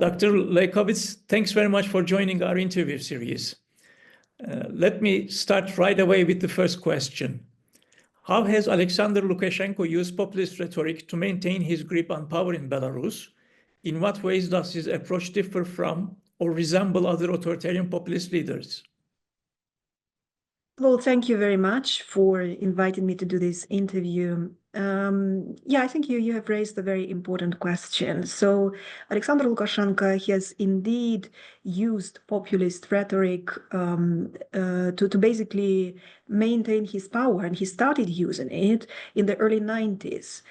Dr. Leukavets, thanks very much for joining our interview series. Let me start right away with the first question. How has Aleksander Lukashenko used populist rhetoric to maintain his grip on power in Belarus? In what ways does his approach differ from or resemble other authoritarian populist leaders? Well, thank you very much for inviting me to do this interview. Yeah, I think you have raised a very important question. So Aleksander Lukashenko has indeed used populist rhetoric to basically maintain his power, and he started using it in the early 90s.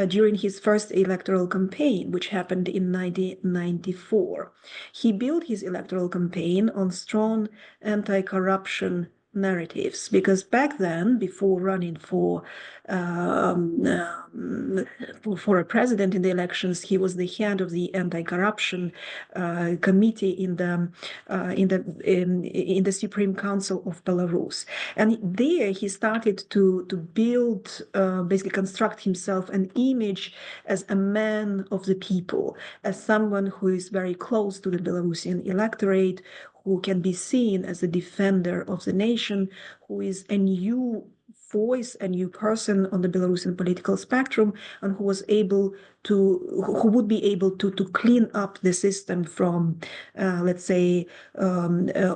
During his first electoral campaign, which happened in 1994. He built his electoral campaign on strong anti-corruption narratives, because back then, before running for a president in the elections, he was the head of the anti-corruption committee in the Supreme Council of Belarus, and there he started to build, basically construct himself an image as a man of the people, as someone who is very close to the Belarusian electorate, who can be seen as a defender of the nation, who is a new voice, a new person on the Belarusian political spectrum, and who would be able to clean up the system from, let's say,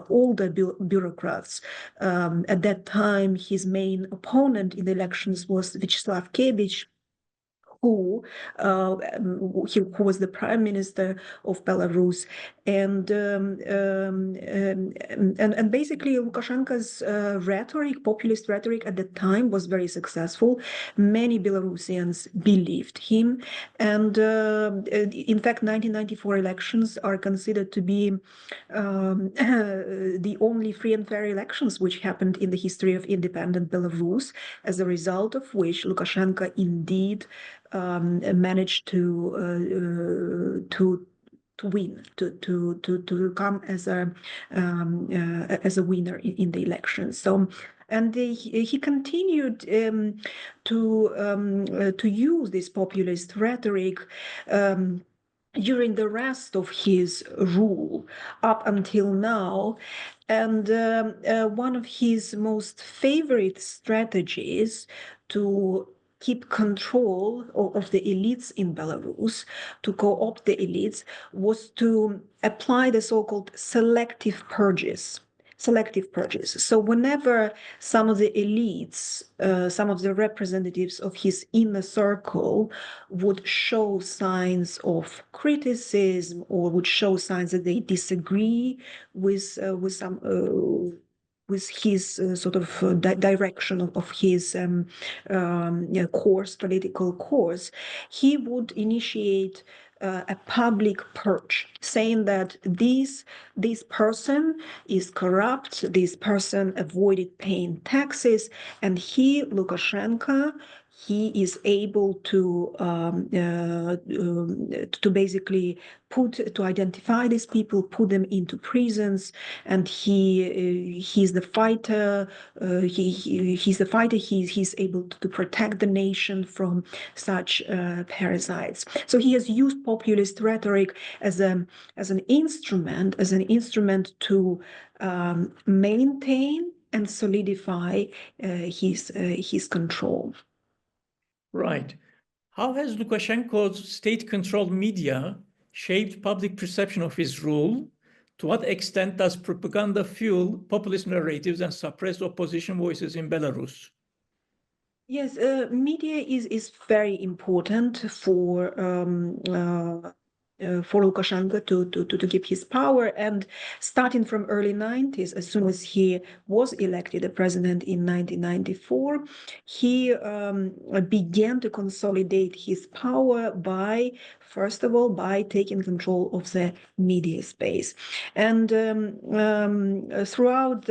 older bureaucrats. At that time, his main opponent in the elections was Vyacheslav who was the prime minister of Belarus, and basically Lukashenko's populist rhetoric at the time was very successful. Many Belarusians believed him, and in fact 1994 elections are considered to be the only free and fair elections which happened in the history of independent Belarus, as a result of which Lukashenko indeed managed to win, to come as a winner in the elections. So, and he continued to use this populist rhetoric during the rest of his rule up until now. And one of his most favorite strategies to keep control of the elites in Belarus, to co-opt the elites, was to apply the so-called selective purges. So whenever some of the elites, some of the representatives of his inner circle would show signs of criticism, or would show signs that they disagree with his sort of direction of his political course, he would initiate a public purge, saying that this person is corrupt, this person avoided paying taxes, and Lukashenko, he is able to basically to identify these people, put them into prisons, and he's the fighter. He's able to protect the nation from such parasites. So he has used populist rhetoric as an instrument to maintain and solidify his control. Right. How has Lukashenko's state-controlled media shaped public perception of his rule? To what extent does propaganda fuel populist narratives and suppress opposition voices in Belarus? Yes, media is very important for Lukashenko to keep his power, and starting from early 90s, as soon as he was elected the president in 1994, he began to consolidate his power first of all, by taking control of the media space. And throughout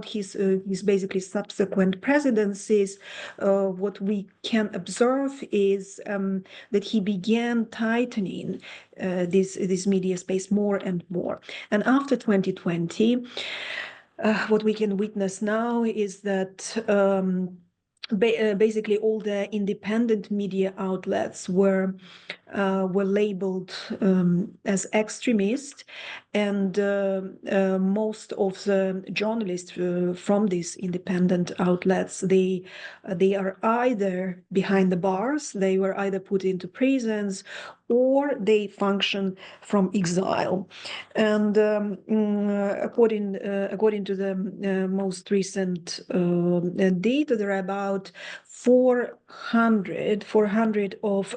his basically subsequent presidencies, what we can observe is that he began tightening this media space more and more. And after 2020, what we can witness now is that basically all the independent media outlets were labeled as extremist, and most of the journalists from these independent outlets, they are either behind the bars, they were either put into prisons, or they function from exile. And according to the most recent data, there are about 400 of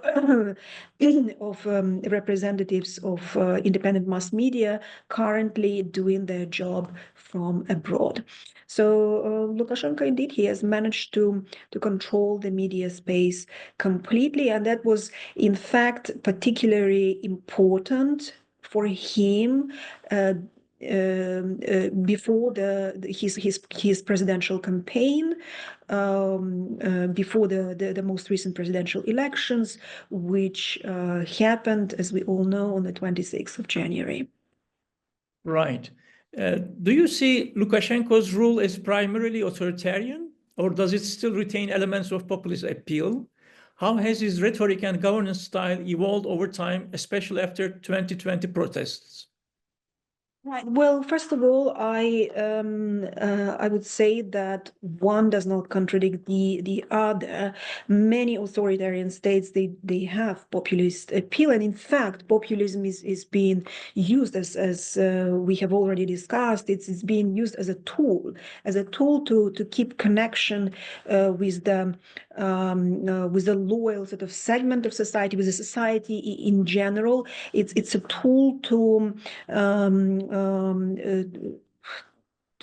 representatives of independent mass media currently doing their job from abroad. So Lukashenko, indeed, he has managed to control the media space completely, and that was, in fact, particularly important for him before his presidential campaign, before the most recent presidential elections, which happened, as we all know, on the 26th of January. Right. Do you see Lukashenko's rule as primarily authoritarian, or does it still retain elements of populist appeal? How has his rhetoric and governance style evolved over time, especially after 2020 protests? Right. Well, first of all, I would say that one does not contradict the other. Many authoritarian states, they have populist appeal, and in fact, populism is being used as we have already discussed. It's being used as a tool to keep connection with the loyal sort of segment of society, with the society in general. It's a tool to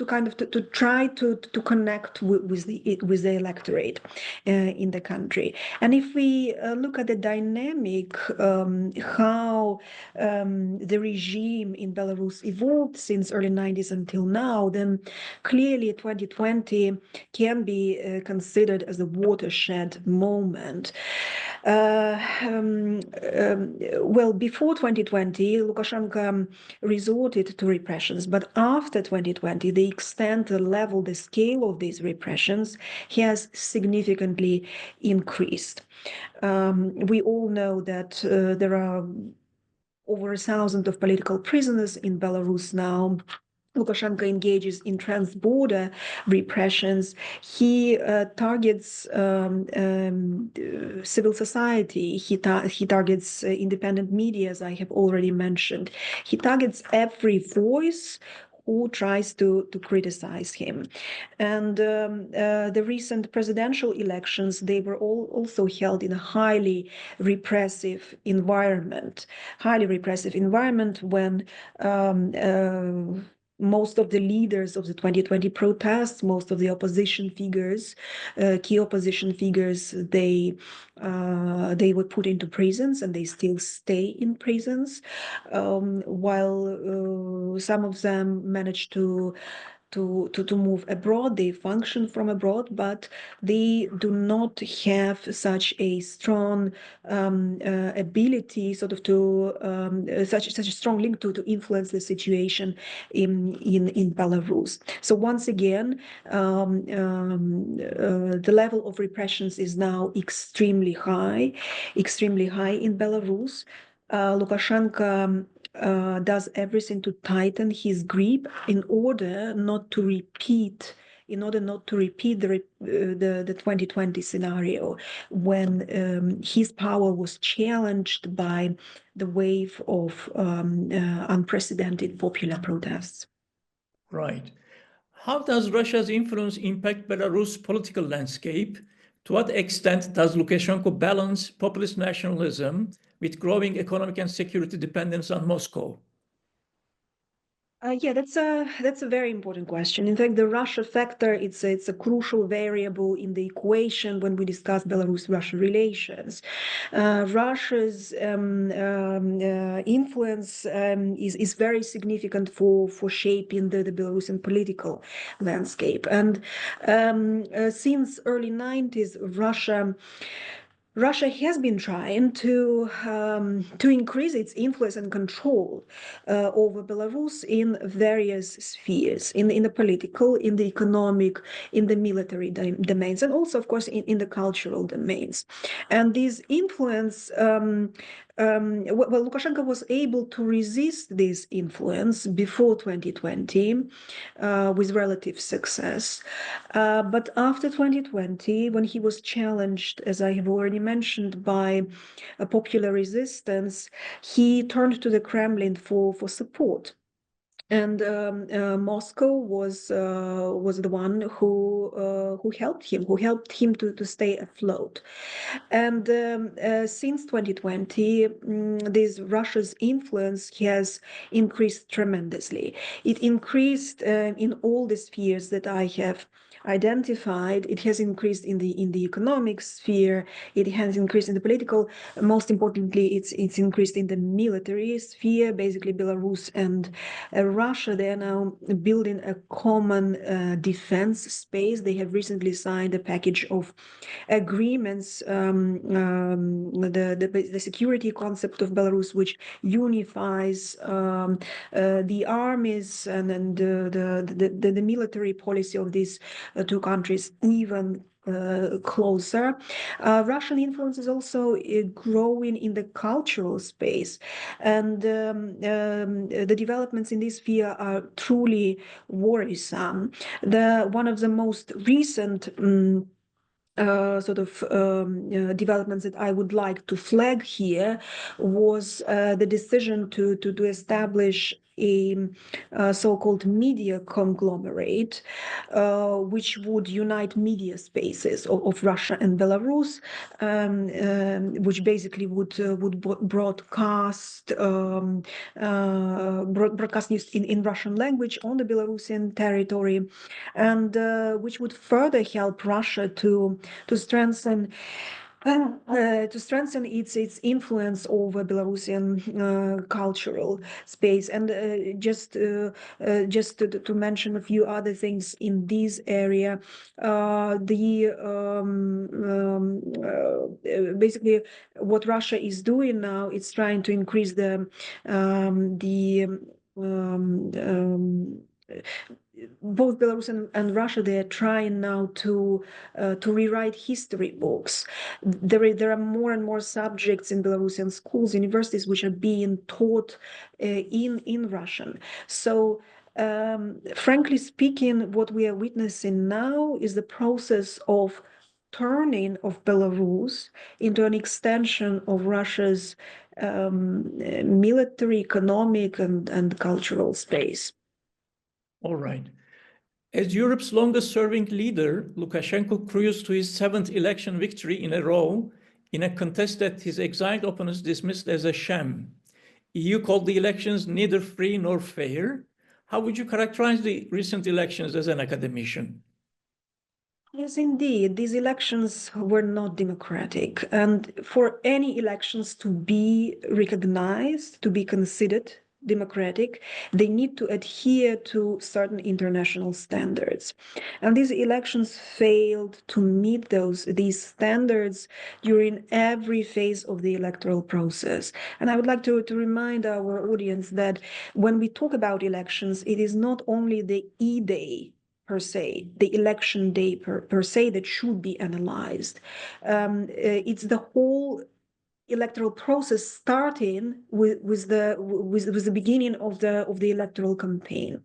kind of to try to connect with the electorate in the country. And if we look at the dynamic, how the regime in Belarus evolved since early 90s until now, then clearly 2020 can be considered as a watershed moment. Well, before 2020, Lukashenko resorted to repressions, but after 2020, the extent, the level, the scale of these repressions has significantly increased. We all know that there are over 1,000 of political prisoners in Belarus now. Lukashenko engages in trans-border repressions. He targets civil society. He targets independent media, as I have already mentioned. He targets every voice who tries to criticize him. And the recent presidential elections, they were also held in a highly repressive environment when most of the leaders of the 2020 protests, most of the opposition figures, key opposition figures, they were put into prisons, and they still stay in prisons, while some of them managed to move abroad. They function from abroad, but they do not have such a strong ability, sort of to such a strong link to influence the situation in Belarus. So once again, the level of repressions is now extremely high in Belarus. Lukashenko does everything to tighten his grip in order not to repeat the 2020 scenario, when his power was challenged by the wave of unprecedented popular protests. Right. How does Russia's influence impact Belarus' political landscape? To what extent does Lukashenko balance populist nationalism with growing economic and security dependence on Moscow? Yeah, that's a very important question. In fact, the Russia factor, it's a crucial variable in the equation when we discuss Belarus-Russia relations. Russia's influence is very significant for shaping the Belarusian political landscape. And since early 90s, Russia Russia has been trying to increase its influence and control over Belarus in various spheres, in the political, in the economic, in the military domains, and also, of course, in the cultural domains. And this influence, well, Lukashenko was able to resist this influence before 2020 with relative success. But after 2020, when he was challenged, as I have already mentioned, by a popular resistance, he turned to the Kremlin for support. And Moscow was the one who helped him to stay afloat. And since 2020, this Russia's influence has increased tremendously. It increased in all the spheres that I have identified. It has increased in the economic sphere. It has increased in the political. Most importantly, it's increased in the military sphere. Basically, Belarus and Russia, they are now building a common defense space. They have recently signed a package of agreements, the security concept of Belarus, which unifies the armies and the military policy of these two countries even closer. Russian influence is also growing in the cultural space, and the developments in this sphere are truly worrisome. One of the most recent developments that I would like to flag here was the decision to establish a so-called media conglomerate, which would unite media spaces of Russia and Belarus, which basically would broadcast news in Russian language on the Belarusian territory, and which would further help Russia to strengthen its influence over Belarusian cultural space. And just to mention a few other things in this area, basically what Russia is doing now, it's trying to increase both Belarus and Russia, they are trying now to rewrite history books. There are more and more subjects in Belarusian schools, universities, which are being taught in Russian. So, frankly speaking, what we are witnessing now is the process of turning of Belarus into an extension of Russia's military, economic, and cultural space. All right. As Europe's longest-serving leader, Lukashenko cruised to his 7th election victory in a row in a contest that his exiled opponents dismissed as a sham. EU called the elections neither free nor fair. How would you characterize the recent elections as an academician? Yes, indeed. These elections were not democratic. And for any elections to be recognized, to be considered democratic, they need to adhere to certain international standards. And these elections failed to meet these standards during every phase of the electoral process. And I would like to remind our audience that when we talk about elections, it is not only the E-Day per se, the election day per se, that should be analyzed. It's the whole electoral process starting with the beginning of the electoral campaign.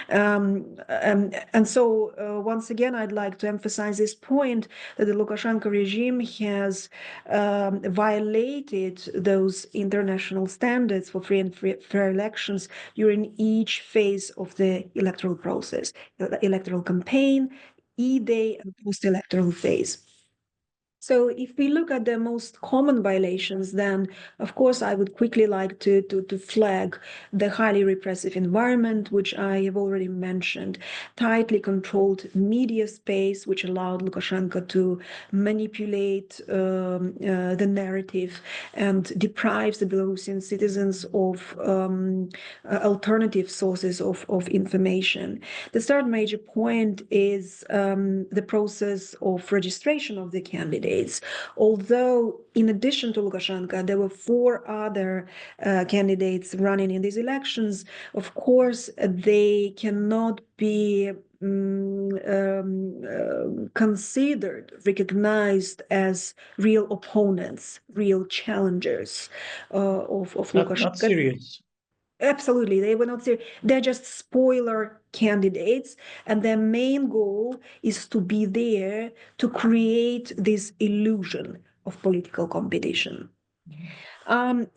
And so once again, I'd like to emphasize this point that the Lukashenko regime has violated those international standards for free and fair elections during each phase of the electoral process, the electoral campaign, E-Day, and post-electoral phase. So if we look at the most common violations, then of course I would quickly like to flag the highly repressive environment, which I have already mentioned, tightly controlled media space, which allowed Lukashenko to manipulate the narrative and deprives the Belarusian citizens of alternative sources of information. The third major point is the process of registration of the candidates. candidates. Although, in addition to Lukashenko, there were 4 other candidates running in these elections. Of course, they cannot be considered, recognized as real opponents, real challengers of Lukashenko. Not serious. Absolutely, they were not serious. They're just spoiler candidates, and their main goal is to be there to create this illusion of political competition.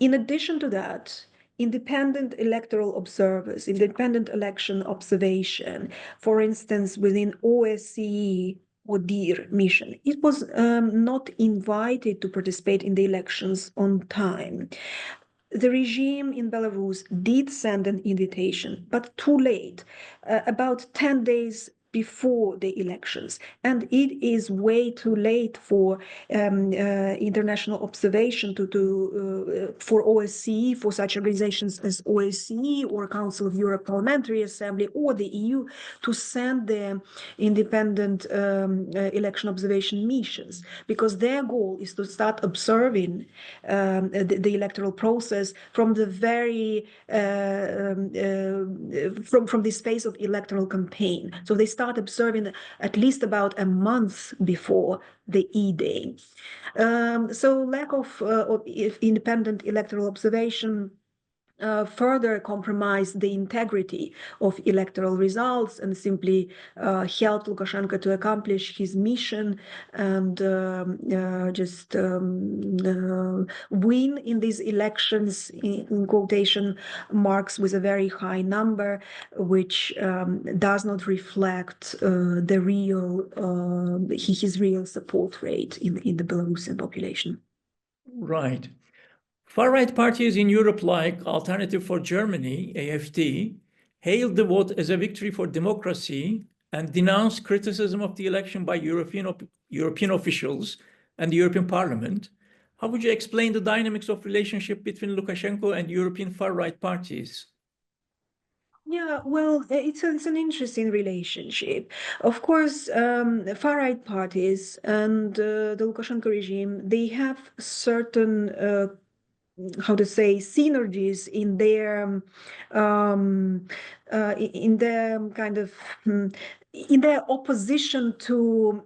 In addition to that, independent electoral observers, independent election observation, for instance, within OSCE or DIR mission, it was not invited to participate in the elections on time. The regime in Belarus did send an invitation, but too late, about 10 days before the elections. And it is way too late for international observation for OSCE, for such organizations as OSCE or Council of Europe Parliamentary Assembly or the EU to send their independent election observation missions, because their goal is to start observing the electoral process from the very from this phase of electoral campaign. So they start observing at least about a month before the E-Day. So lack of independent electoral observation further compromise the integrity of electoral results and simply help Lukashenko to accomplish his mission and just win in these elections, in quotation marks, with a very high number, which does not reflect the real his real support rate in the Belarusian population. Right. Far-right parties in Europe like Alternative for Germany, AfD, hailed the vote as a victory for democracy and denounced criticism of the election by European officials and the European Parliament. How would you explain the dynamics of relationship between Lukashenko and European far-right parties? Yeah, well, it's an interesting relationship. Of course, far-right parties and the Lukashenko regime, they have certain how to say, synergies in their kind of in their opposition to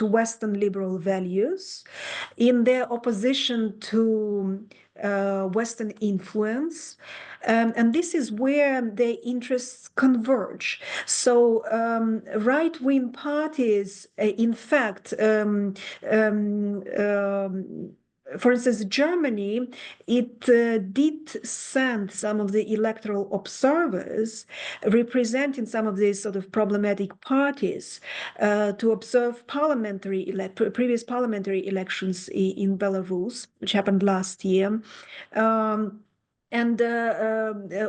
Western liberal values, in their opposition to Western influence. And this is where their interests converge. So right-wing parties, in fact, for instance, Germany, it did send some of the electoral observers representing some of these sort of problematic parties to observe previous parliamentary elections in Belarus, which happened last year. And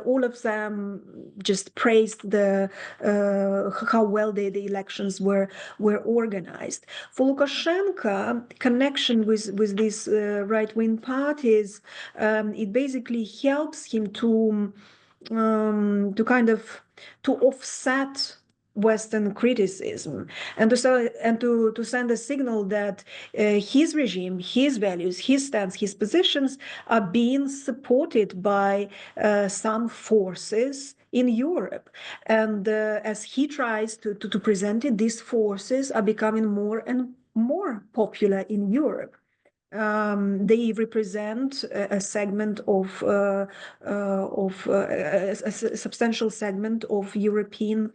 all of them just praised how well the elections were organized. For Lukashenko, connection with these right-wing parties, it basically helps him to kind of offset Western criticism and to send a signal that his regime, his values, his stance, his positions are being supported by some forces in Europe. And as he tries to present it, these forces are becoming more and more popular in Europe. They represent a segment of a substantial segment of European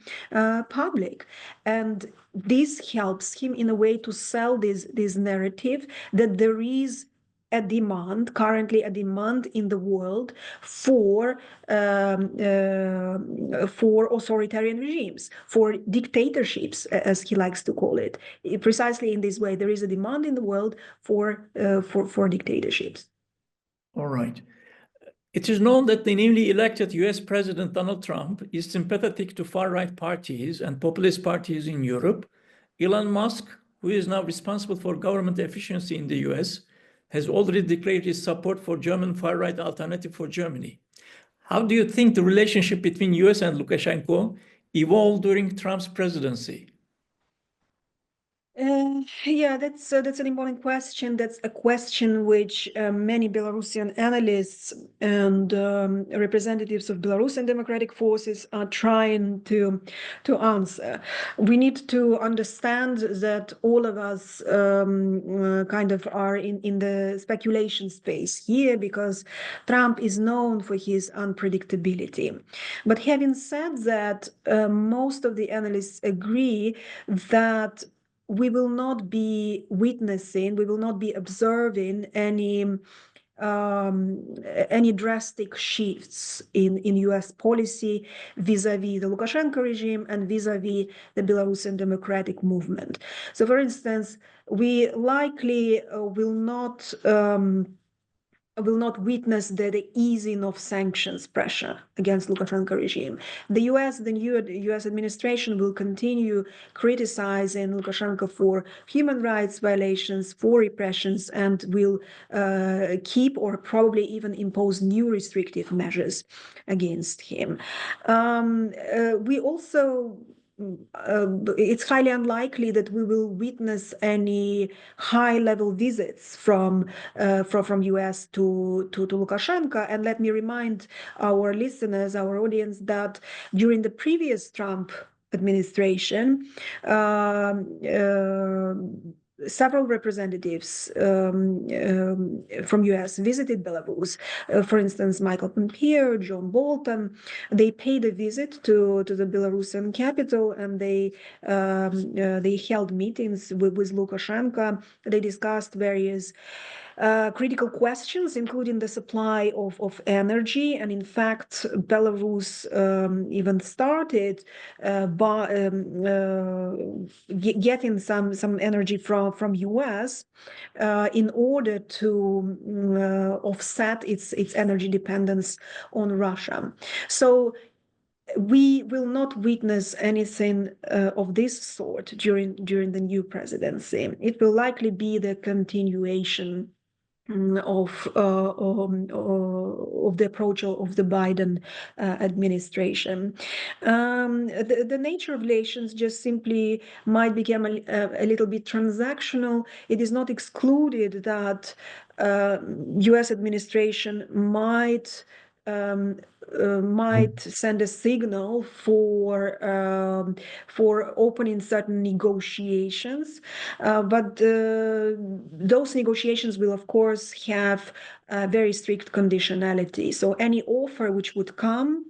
public, and this helps him in a way to sell this narrative that there is currently a demand in the world for authoritarian regimes, for dictatorships, as he likes to call it. Precisely in this way, there is a demand in the world for dictatorships. All right. It is known that the newly elected US President Donald Trump is sympathetic to far-right parties and populist parties in Europe. Elon Musk, who is now responsible for government efficiency in the US, has already declared his support for German far-right Alternative for Germany. How do you think the relationship between US and Lukashenko evolved during Trump's presidency? Yeah, that's an important question. That's a question which many Belarusian analysts and representatives of Belarusian democratic forces are trying to answer. We need to understand that all of us kind of are in the speculation space here because Trump is known for his unpredictability. But having said that, most of the analysts agree that we will not be witnessing, we will not be observing any drastic shifts in US policy vis-a-vis the Lukashenko regime and vis-a-vis the Belarusian democratic movement. So, for instance, we likely will not witness the easing of sanctions pressure against Lukashenko regime. The new US administration will continue criticizing Lukashenko for human rights violations, for repressions, and will keep or probably even impose new restrictive measures against him. We also it's highly unlikely that we will witness any high-level visits from US to Lukashenko. And let me remind our listeners, our audience, that during the previous Trump administration, several representatives from US visited Belarus. For instance, Michael Pompeo, John Bolton. They paid a visit to the Belarusian capital, and they held meetings with Lukashenko. They discussed various critical questions, including the supply of energy. And in fact, Belarus even started getting some energy from US in order to offset its energy dependence on Russia. So we will not witness anything of this sort during the new presidency. It will likely be the continuation of the approach of the Biden administration. The nature of relations just simply might become a little bit transactional. It is not excluded that US administration might send a signal for opening certain negotiations, but those negotiations will, of course, have very strict conditionality. So any offer which would come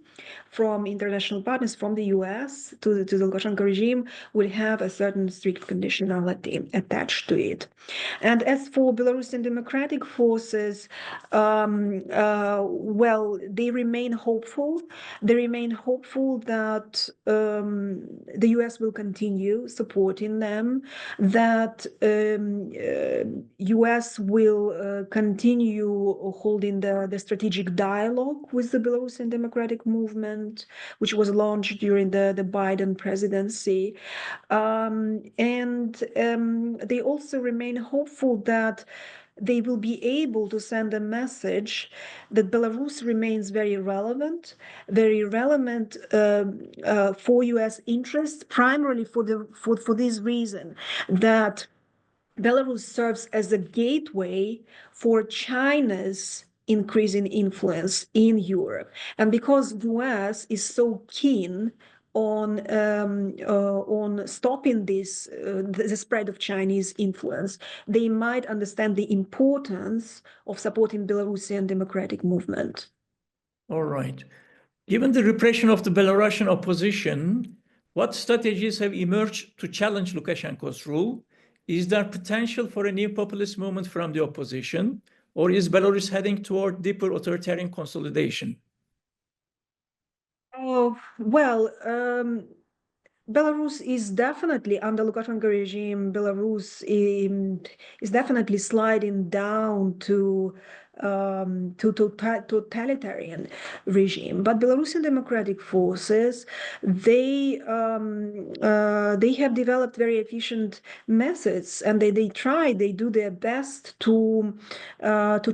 from international partners, from the US to the Lukashenko regime, will have a certain strict conditionality attached to it. And as for Belarusian democratic forces, well, they remain hopeful. They remain hopeful that the US will continue supporting them, that US will continue holding the strategic dialogue with the Belarusian democratic movement, which was launched during the Biden presidency. And they also remain hopeful that they will be able to send a message that Belarus remains very relevant for US interests, primarily for this reason, that Belarus serves as a gateway for China's increasing influence in Europe. And because the US is so keen on stopping the spread of Chinese influence, they might understand the importance of supporting Belarusian democratic movement. All right. Given the repression of the Belarusian opposition, what strategies have emerged to challenge Lukashenko's rule? Is there potential for a new populist movement from the opposition, or is Belarus heading toward deeper authoritarian consolidation? Oh, well, Belarus is definitely, under Lukashenko regime, Belarus is definitely sliding down to totalitarian regime. But Belarusian democratic forces, they have developed very efficient methods, and they do their best to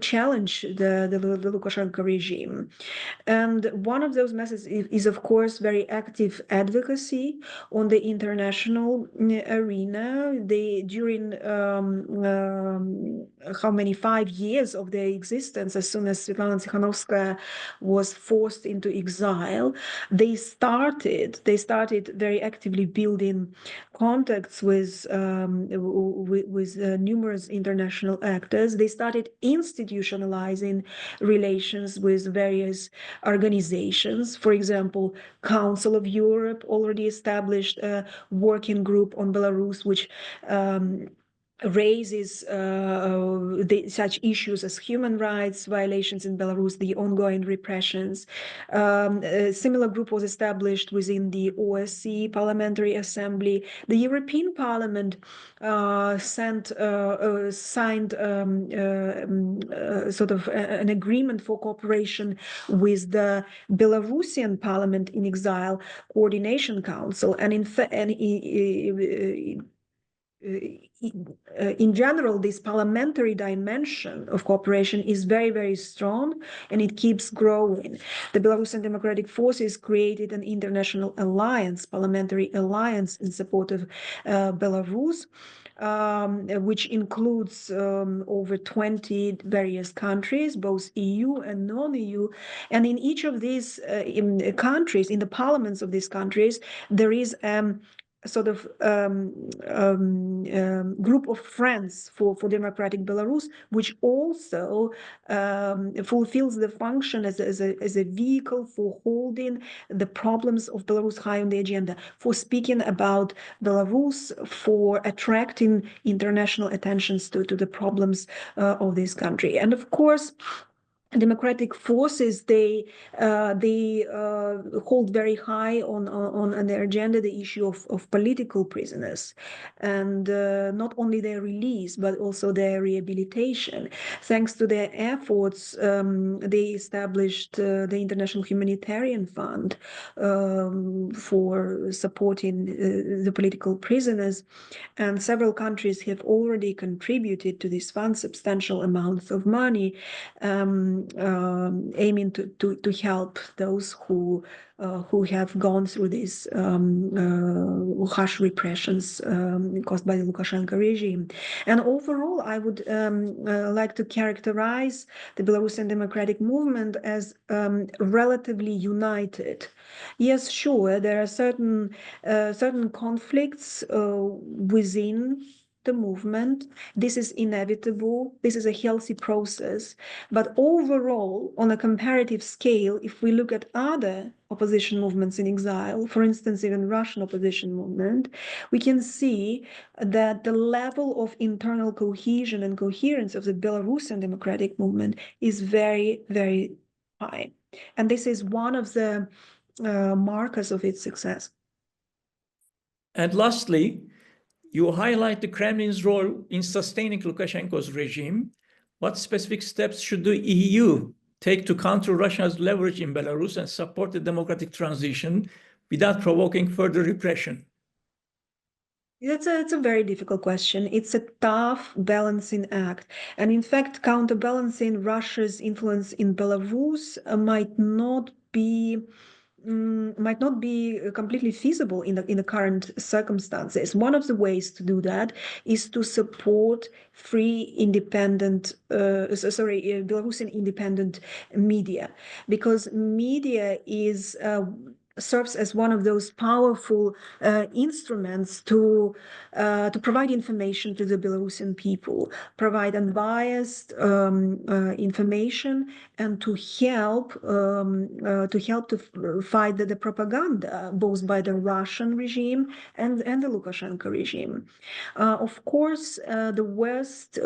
challenge the Lukashenko regime. And one of those methods is, of course, very active advocacy on the international arena. During how many 5 years of their existence, as soon as Svetlana Tikhanovskaya was forced into exile, they started very actively building contacts with numerous international actors. They started institutionalizing relations with various organizations. For example, Council of Europe already established a working group on Belarus, which raises such issues as human rights violations in Belarus, the ongoing repressions. A similar group was established within the OSCE Parliamentary Assembly. The European Parliament signed sort of an agreement for cooperation with the Belarusian Parliament in Exile Coordination Council, and in general, this parliamentary dimension of cooperation is very, very strong, and it keeps growing. The Belarusian Democratic Forces created an international alliance, parliamentary alliance in support of Belarus, which includes over 20 various countries, both EU and non-EU. And in each of these countries, in the parliaments of these countries, there is sort of group of friends for democratic Belarus, which also fulfills the function as a vehicle for holding the problems of Belarus high on the agenda, for speaking about Belarus, for attracting international attentions to the problems of this country. And of course, democratic forces, they hold very high on their agenda the issue of political prisoners, and not only their release but also their rehabilitation. Thanks to their efforts, they established the International Humanitarian Fund for supporting the political prisoners, and several countries have already contributed to this fund substantial amounts of money, aiming to help those who have gone through these harsh repressions caused by the Lukashenko regime. And overall, I would like to characterize the Belarusian democratic movement as relatively united. Yes, sure, there are certain conflicts within the movement. This is inevitable. This is a healthy process. But overall, on a comparative scale, if we look at other opposition movements in exile, for instance, even Russian opposition movement, we can see that the level of internal cohesion and coherence of the Belarusian democratic movement is very, very high. And this is one of the markers of its success. And lastly, you highlight the Kremlin's role in sustaining Lukashenko's regime. What specific steps should the EU take to counter Russia's leverage in Belarus and support the democratic transition without provoking further repression? It's a very difficult question. It's a tough balancing act. And in fact, counterbalancing Russia's influence in Belarus might not be completely feasible in the current circumstances. One of the ways to do that is to support free, independent, Belarusian independent media, because media serves as one of those powerful instruments to provide information to the Belarusian people, provide unbiased information, and to help to fight the propaganda both by the Russian regime and the Lukashenko regime. Of course, the West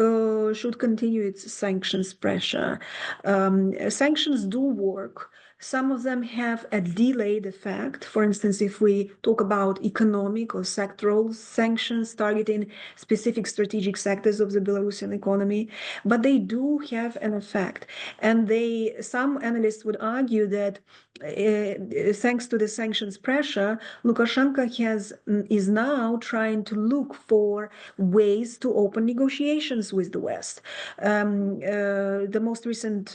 should continue its sanctions pressure. Sanctions do work. Some of them have a delayed effect. For instance, if we talk about economic or sectoral sanctions targeting specific strategic sectors of the Belarusian economy, but they do have an effect. And some analysts would argue that thanks to the sanctions pressure, Lukashenko is now trying to look for ways to open negotiations with the West. The most recent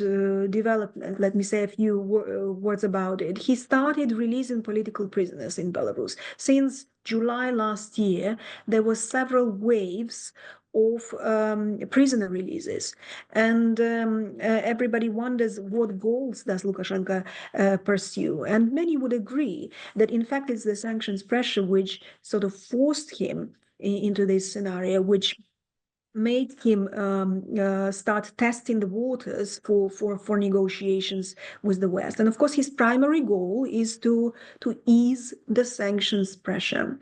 development, let me say a few words about it. He started releasing political prisoners in Belarus. Since July last year, there were several waves of prisoner releases, and everybody wonders what goals does Lukashenko pursue. And many would agree that in fact it's the sanctions pressure which sort of forced him into this scenario, which made him start testing the waters for negotiations with the West. And of course, his primary goal is to ease the sanctions pressure.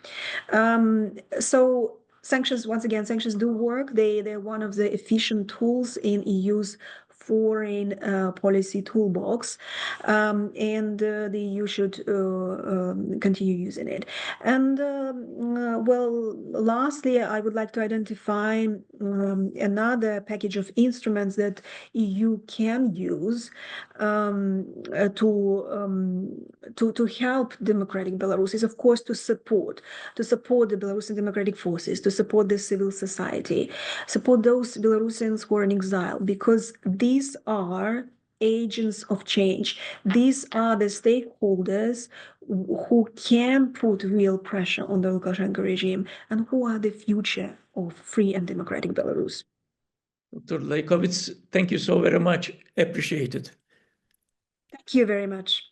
So sanctions, once again, sanctions do work. They're one of the efficient tools in EU's foreign policy toolbox, and the EU should continue using it. And well, lastly, I would like to identify another package of instruments that EU can use to help democratic Belarus is, of course, to support the Belarusian democratic forces, to support the civil society, support those Belarusians who are in exile, because these are agents of change. These are the stakeholders who can put real pressure on the Lukashenko regime and who are the future of free and democratic Belarus. Dr. Leukavets, thank you so very much. Appreciate it. Thank you very much.